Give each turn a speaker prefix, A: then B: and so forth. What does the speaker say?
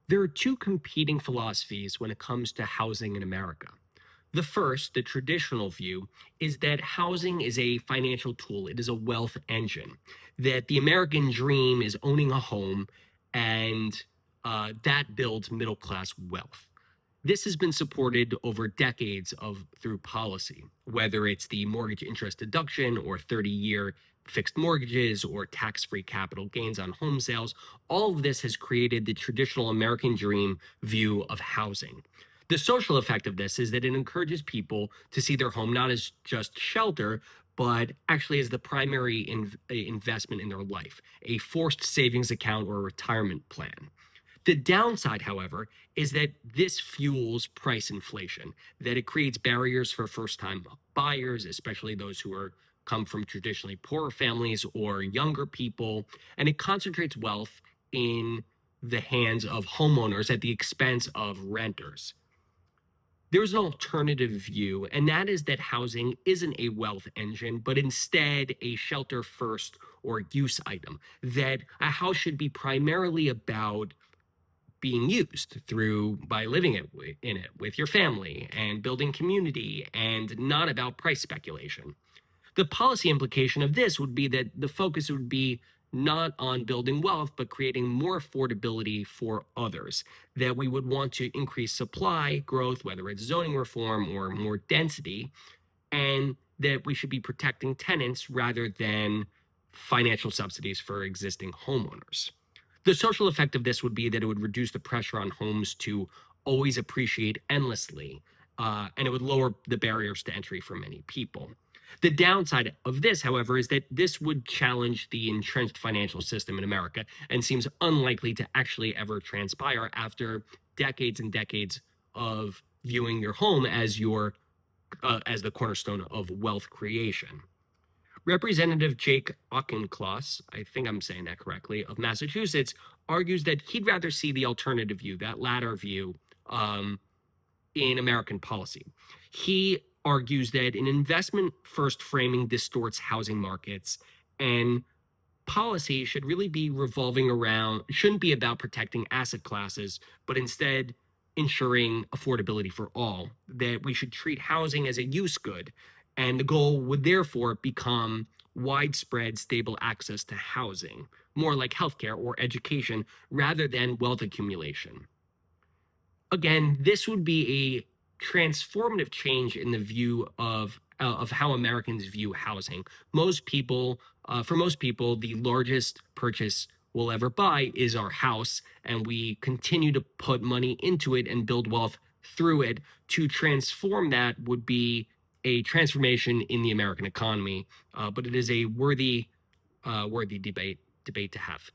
A: There are two competing philosophies when it comes to housing in America. The first, the traditional view, is that housing is a financial tool, it is a wealth engine, that the American dream is owning a home, and that builds middle class wealth. This has been supported over decades of through policy, whether it's the mortgage interest deduction or 30-year fixed mortgages or tax-free capital gains on home sales. All of this has created the traditional American dream view of housing. The social effect of this is that it encourages people to see their home not as just shelter, but actually as the primary investment in their life, a forced savings account or a retirement plan. The downside, however, is that this fuels price inflation, that it creates barriers for first-time buyers, especially those who are come from traditionally poorer families or younger people, and it concentrates wealth in the hands of homeowners at the expense of renters. There's an alternative view, and that is that housing isn't a wealth engine, but instead a shelter first or use item, that a house should be primarily about being used through by living in it with your family and building community and not about price speculation. The policy implication of this would be that the focus would be not on building wealth, but creating more affordability for others. That we would want to increase supply growth, whether it's zoning reform or more density, and that we should be protecting tenants rather than financial subsidies for existing homeowners. The social effect of this would be that it would reduce the pressure on homes to always appreciate endlessly, and it would lower the barriers to entry for many people. The downside of this, however, is that this would challenge the entrenched financial system in America and seems unlikely to actually ever transpire after decades and decades of viewing your home as as the cornerstone of wealth creation. Representative Jake Auchincloss, I think I'm saying that correctly, of Massachusetts, argues that he'd rather see the alternative view, that latter view, um, in American policy. He argues that an investment first framing distorts housing markets, and policy should really be revolving around, shouldn't be about protecting asset classes, but instead ensuring affordability for all, that we should treat housing as a use good. And the goal would therefore become widespread, stable access to housing, more like healthcare or education, rather than wealth accumulation. Again, this would be a transformative change in the view of how Americans view housing. For most people, the largest purchase we'll ever buy is our house, and we continue to put money into it and build wealth through it. To transform that would be a transformation in the American economy, but it is a worthy debate to have.